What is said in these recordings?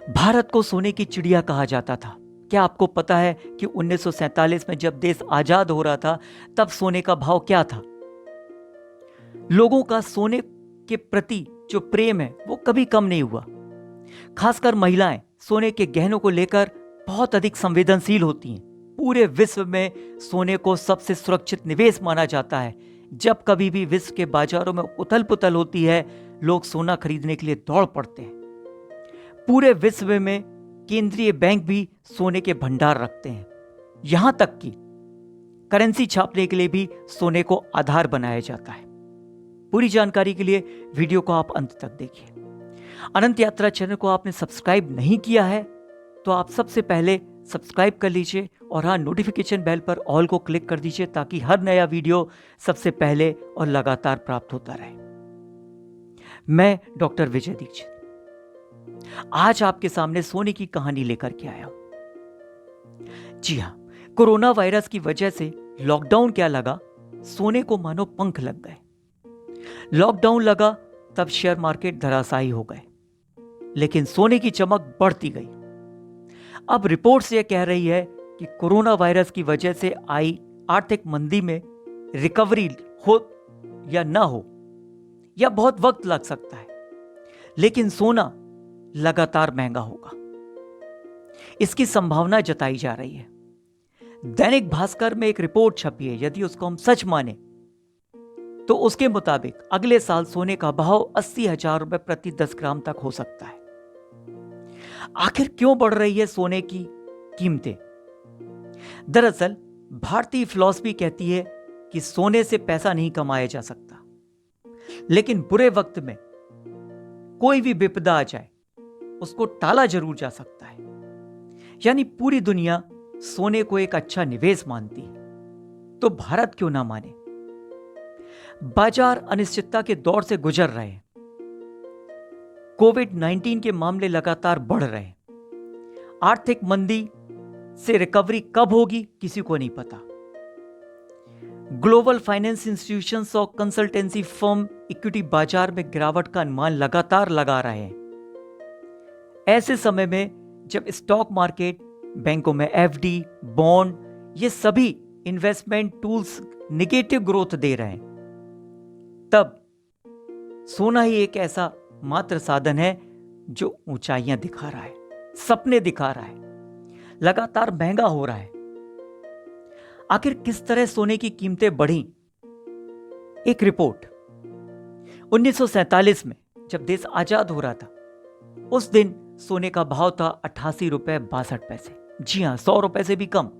भारत को सोने की चिड़िया कहा जाता था। क्या आपको पता है कि 1947 में जब देश आजाद हो रहा था तब सोने का भाव क्या था? लोगों का सोने के प्रति जो प्रेम है वो कभी कम नहीं हुआ। खासकर महिलाएं सोने के गहनों को लेकर बहुत अधिक संवेदनशील होती हैं। पूरे विश्व में सोने को सबसे सुरक्षित निवेश माना जाता है। जब कभी भी विश्व के बाजारों में उथल पुथल होती है, लोग सोना खरीदने के लिए दौड़ पड़ते हैं। पूरे विश्व में केंद्रीय बैंक भी सोने के भंडार रखते हैं। यहां तक कि करेंसी छापने के लिए भी सोने को आधार बनाया जाता है। पूरी जानकारी के लिए वीडियो को आप अंत तक देखिए। अनंत यात्रा चैनल को आपने सब्सक्राइब नहीं किया है तो आप सबसे पहले सब्सक्राइब कर लीजिए और हाँ, नोटिफिकेशन बेल पर ऑल को क्लिक कर दीजिए ताकि हर नया वीडियो सबसे पहले और लगातार प्राप्त होता रहे। मैं डॉक्टर विजय दीक्षित आज आपके सामने सोने की कहानी लेकर के आया हूं। जी हां, कोरोना वायरस की वजह से लॉकडाउन क्या लगा, सोने को मानो पंख लग गए। लॉकडाउन लगा तब शेयर मार्केट धराशायी हो गए, लेकिन सोने की चमक बढ़ती गई। अब रिपोर्ट्स यह कह रही है कि कोरोना वायरस की वजह से आई आर्थिक मंदी में रिकवरी हो या ना हो, या बहुत वक्त लग सकता है, लेकिन सोना लगातार महंगा होगा, इसकी संभावना जताई जा रही है। दैनिक भास्कर में एक रिपोर्ट छपी है, यदि उसको हम सच माने तो उसके मुताबिक अगले साल सोने का भाव 80,000 रुपए प्रति 10 ग्राम तक हो सकता है। आखिर क्यों बढ़ रही है सोने की कीमतें? दरअसल भारतीय फिलॉसफी कहती है कि सोने से पैसा नहीं कमाया जा सकता, लेकिन बुरे वक्त में कोई भी विपदा आ जाए उसको टाला जरूर जा सकता है। यानी पूरी दुनिया सोने को एक अच्छा निवेश मानती है, तो भारत क्यों ना माने? बाजार अनिश्चितता के दौर से गुजर रहे हैं। कोविड-19 के मामले लगातार बढ़ रहे हैं। आर्थिक मंदी से रिकवरी कब होगी किसी को नहीं पता। ग्लोबल फाइनेंस इंस्टीट्यूशंस और कंसल्टेंसी फर्म इक्विटी बाजार में गिरावट का अनुमान लगातार लगा रहे हैं। ऐसे समय में जब स्टॉक मार्केट, बैंकों में एफडी, बॉन्ड, ये सभी इन्वेस्टमेंट टूल्स निगेटिव ग्रोथ दे रहे हैं, तब सोना ही एक ऐसा मात्र साधन है जो ऊंचाइयां दिखा रहा है, सपने दिखा रहा है, लगातार महंगा हो रहा है। आखिर किस तरह सोने की कीमतें बढ़ी? एक रिपोर्ट 1947 में जब देश आजाद हो रहा था, उस दिन सोने का भाव था 88 रुपए 62 पैसे। जी हां, 100 रुपए से भी कम।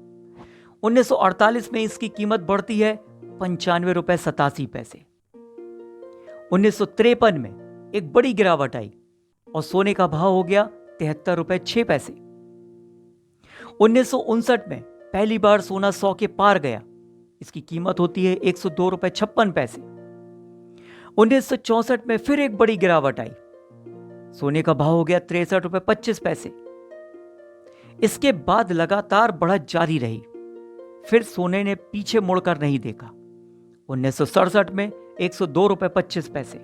1948 में इसकी कीमत बढ़ती है 95 रुपए 87 पैसे। 1953 में एक बड़ी गिरावट आई और सोने का भाव हो गया 73 रुपए 6 पैसे। 1959 में पहली बार सोना 100 के पार गया, इसकी कीमत होती है 102 रुपए 56 पैसे। 1964 में फिर एक बड़ी गिरावट आई, सोने का भाव हो गया 63 रुपए 25 पैसे। इसके बाद लगातार बढ़त जारी रही, फिर सोने ने पीछे मुड़कर नहीं देखा। 1967 में 102 रुपए 25 पैसे।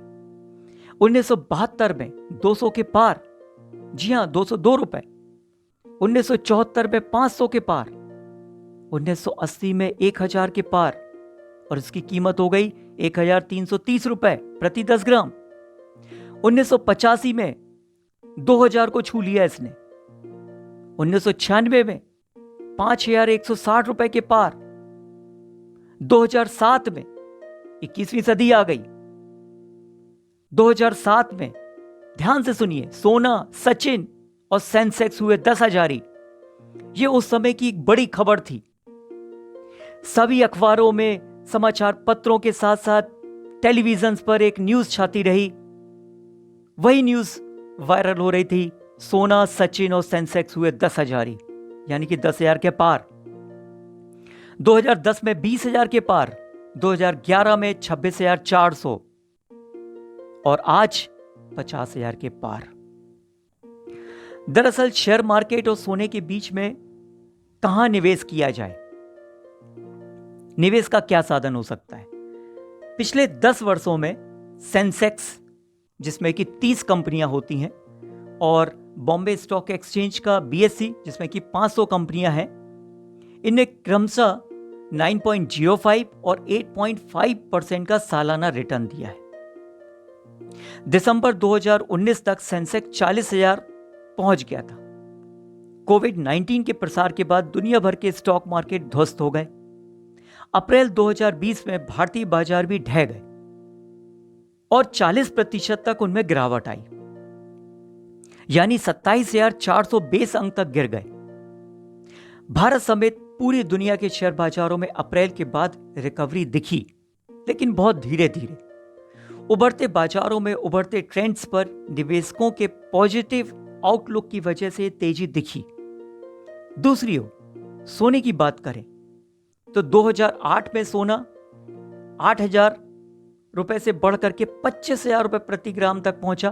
1972 में 200 के पार, जी हां 202 रुपए। 1974 में 500 के पार। 1980 में 1000 के पार और इसकी कीमत हो गई 1330 रुपए प्रति 10 ग्राम। 1985 में 2000 को छू लिया इसने। 1996 में 5160 रुपए के पार। 2007 में 21वीं सदी आ गई। 2007 में ध्यान से सुनिए, सोना, सचिन और सेंसेक्स हुए 10,000। यह उस समय की एक बड़ी खबर थी। सभी अखबारों में, समाचार पत्रों के साथ साथ टेलीविजन पर एक न्यूज छाती रही। वही न्यूज वायरल हो रही थी, सोना, सचिन और सेंसेक्स हुए 10,000, यानी कि 10,000 के पार। 2010 में 20,000 के पार, 2011 में 26,400 और आज 50,000 के पार। दरअसल शेयर मार्केट और सोने के बीच में कहां निवेश किया जाए, निवेश का क्या साधन हो सकता है? पिछले 10 वर्षों में सेंसेक्स, जिसमें कि 30 कंपनियां होती हैं, और बॉम्बे स्टॉक एक्सचेंज का BSE, जिसमें कि 500 कंपनियां हैं, इनने क्रमशः 9.05 और 8.5% का सालाना रिटर्न दिया है। दिसंबर 2019 तक सेंसेक्स 40,000 पहुंच गया था। कोविड-19 के प्रसार के बाद दुनिया भर के स्टॉक मार्केट ध्वस्त हो गए। अप्रैल 2020 में भारतीय बाजार भी ढह गए और 40% तक उनमें गिरावट आई, यानी 27,420 अंक तक गिर गए। भारत समेत पूरी दुनिया के शेयर बाजारों में अप्रैल के बाद रिकवरी दिखी, लेकिन बहुत धीरे धीरे। उभरते बाजारों में उभरते ट्रेंड्स पर निवेशकों के पॉजिटिव आउटलुक की वजह से तेजी दिखी। दूसरी ओर सोने की बात करें तो 2008 में सोना 8,000 रुपए से बढ़कर के 25,000 रुपए प्रति ग्राम तक पहुंचा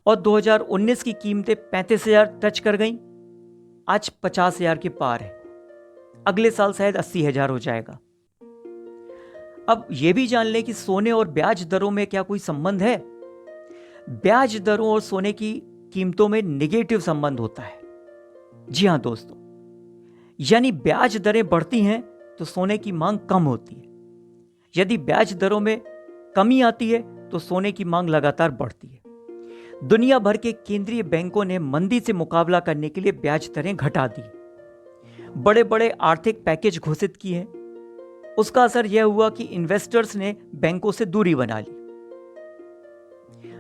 और 2019 की कीमतें 35,000 टच कर गईं। आज 50,000 के पार है। अगले साल शायद 80,000 हो जाएगा। अब यह भी जान लें कि सोने और ब्याज दरों में क्या कोई संबंध है। ब्याज दरों और सोने की कीमतों में नेगेटिव संबंध होता है। जी हां दोस्तों, यानी ब्याज दरें बढ़ती हैं तो सोने की मांग कम होती है। यदि ब्याज दरों में कमी आती है तो सोने की मांग लगातार बढ़ती है। दुनिया भर के केंद्रीय बैंकों ने मंदी से मुकाबला करने के लिए ब्याज दरें घटा दी, बड़े बड़े आर्थिक पैकेज घोषित किए हैं। उसका असर यह हुआ कि इन्वेस्टर्स ने बैंकों से दूरी बना ली।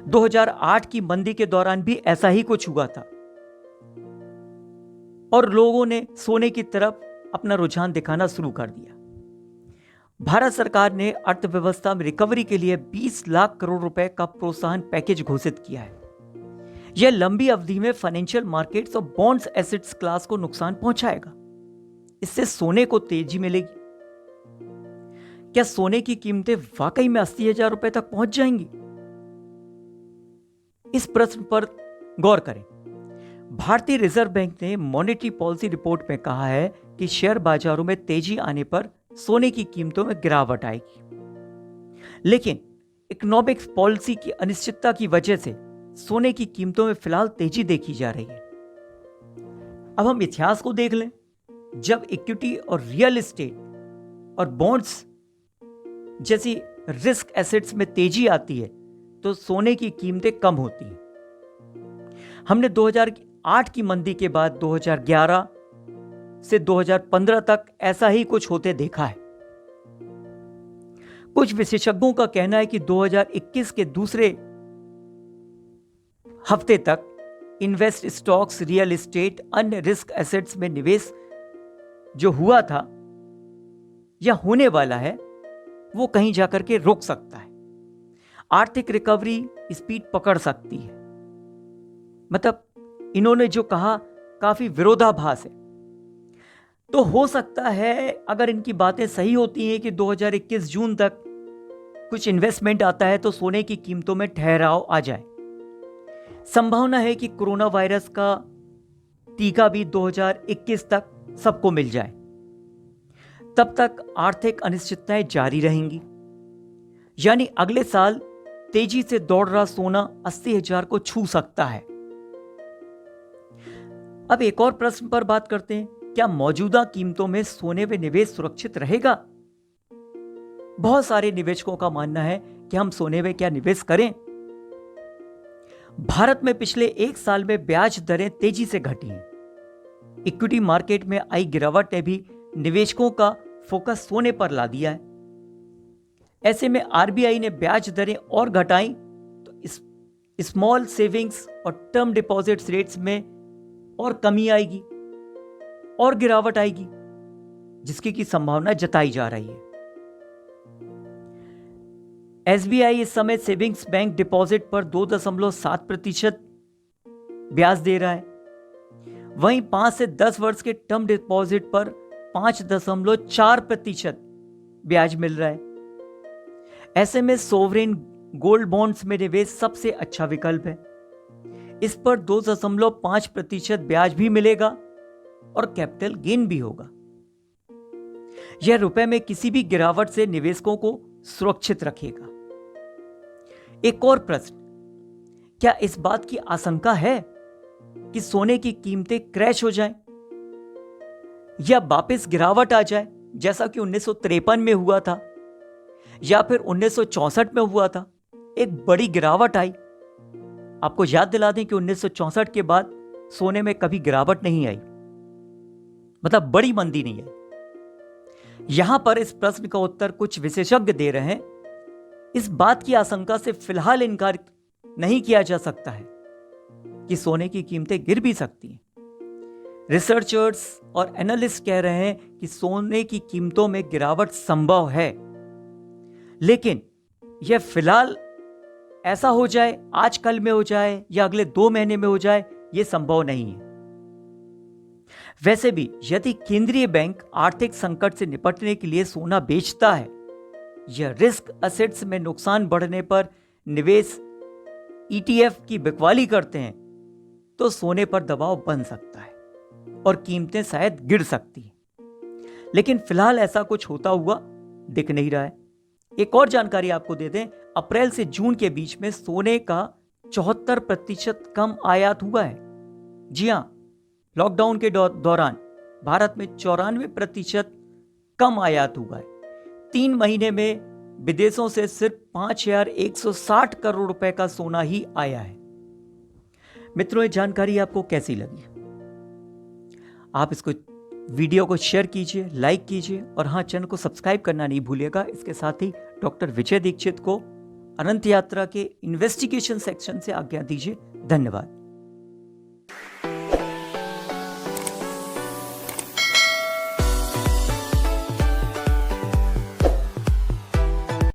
2008 की मंदी के दौरान भी ऐसा ही कुछ हुआ था और लोगों ने सोने की तरफ अपना रुझान दिखाना शुरू कर दिया। भारत सरकार ने अर्थव्यवस्था में रिकवरी के लिए 20 लाख करोड़ रुपए का प्रोत्साहन पैकेज घोषित किया है। यह लंबी अवधि में फाइनेंशियल मार्केट्स और बॉन्ड्स एसेट्स क्लास को नुकसान पहुंचाएगा। इससे सोने को तेजी मिलेगी। क्या सोने की कीमतें वाकई में 80,000 रुपए तक पहुंच जाएंगी? इस प्रश्न पर गौर करें। भारतीय रिजर्व बैंक ने मॉनेटरी पॉलिसी रिपोर्ट में कहा है कि शेयर बाजारों में तेजी आने पर सोने की कीमतों में गिरावट आएगी, लेकिन इकोनॉमिक्स पॉलिसी की अनिश्चितता की वजह से सोने की कीमतों में फिलहाल तेजी देखी जा रही है। अब हम इतिहास को देख लें। जब इक्विटी और रियल एस्टेट और बॉन्ड्स जैसी रिस्क एसेट्स में तेजी आती है तो सोने की कीमतें कम होती हैं। हमने 2008 की मंदी के बाद 2011 से 2015 तक ऐसा ही कुछ होते देखा है। कुछ विशेषज्ञों का कहना है कि 2021 के दूसरे हफ्ते तक इन्वेस्ट स्टॉक्स, रियल एस्टेट, अन्य रिस्क एसेट्स में निवेश जो हुआ था या होने वाला है वो कहीं जाकर के रुक सकता है। आर्थिक रिकवरी स्पीड पकड़ सकती है। मतलब इन्होंने जो कहा काफी विरोधाभास है। तो हो सकता है अगर इनकी बातें सही होती हैं कि 2021 जून तक कुछ इन्वेस्टमेंट आता है तो सोने की कीमतों में ठहराव आ जाए। संभावना है कि कोरोना वायरस का टीका भी 2021 तक सबको मिल जाए। तब तक आर्थिक अनिश्चितताएं जारी रहेंगी, यानी अगले साल तेजी से दौड़ रहा सोना 80,000 को छू सकता है। अब एक और प्रश्न पर बात करते हैं। क्या मौजूदा कीमतों में सोने में निवेश सुरक्षित रहेगा? बहुत सारे निवेशकों का मानना है कि हम सोने में क्या निवेश करें। भारत में पिछले एक साल में ब्याज दरें तेजी से घटी हैं। इक्विटी मार्केट में आई गिरावट ने भी निवेशकों का फोकस सोने पर ला दिया है। ऐसे में आरबीआई ने ब्याज दरें और घटाई तो स्मॉल सेविंग्स और टर्म डिपॉजिट्स रेट्स में और कमी आएगी और गिरावट आएगी, जिसकी की संभावना जताई जा रही है। एसबीआई इस समय सेविंग्स बैंक डिपॉजिट पर 2.7% ब्याज दे रहा है। वहीं 5 से 10 वर्ष के टर्म डिपॉजिट पर 5.4% ब्याज मिल रहा है। ऐसे में सोवरेन गोल्ड बॉन्ड्स में निवेश सबसे अच्छा विकल्प है। इस पर 2.5% ब्याज भी मिलेगा और कैपिटल गेन भी होगा। यह रुपए में किसी भी गिरावट से निवेशकों को सुरक्षित रखेगा। एक और प्रश्न, क्या इस बात की आशंका है कि सोने की कीमतें क्रैश हो जाएं या वापस गिरावट आ जाए, जैसा कि 1953 में हुआ था या फिर 1964 में हुआ था, एक बड़ी गिरावट आई। आपको याद दिला दें कि 1964 के बाद सोने में कभी गिरावट नहीं आई, मतलब बड़ी मंदी नहीं आई। यहां पर इस प्रश्न का उत्तर कुछ विशेषज्ञ दे रहे हैं। इस बात की आशंका से फिलहाल इनकार नहीं किया जा सकता है कि सोने की कीमतें गिर भी सकती हैं। रिसर्चर्स और एनालिस्ट कह रहे हैं कि सोने की कीमतों में गिरावट संभव है, लेकिन यह फिलहाल ऐसा हो जाए, आज कल में हो जाए या अगले 2 महीने में हो जाए, यह संभव नहीं है। वैसे भी यदि केंद्रीय बैंक आर्थिक संकट से निपटने के लिए सोना बेचता है या रिस्क एसेट्स में नुकसान बढ़ने पर निवेश ETF की बिकवाली करते हैं, तो सोने पर दबाव बन सकता है और कीमतें शायद गिर सकती हैं। लेकिन फिलहाल ऐसा कुछ होता हुआ दिख नहीं रहा है। एक और जानकारी आपको दे दें, अप्रैल से जून के बीच में सोने का 74% कम आयात हुआ है। जी हां, लॉकडाउन के दौरान भारत में 94% कम आयात हुआ है। 3 महीने में विदेशों से सिर्फ 5,160 करोड़ रुपए का सोना ही आया है। मित्रों, ये जानकारी आपको कैसी लगी? आप इसको वीडियो को शेयर कीजिए, लाइक कीजिए और हाँ, चैनल को सब्सक्राइब करना नहीं भूलिएगा। इसके साथ ही डॉक्टर विजय दीक्षित को अनंत यात्रा के इन्वेस्टिगेशन सेक्शन से आज्ञा दीजिए। धन्यवाद।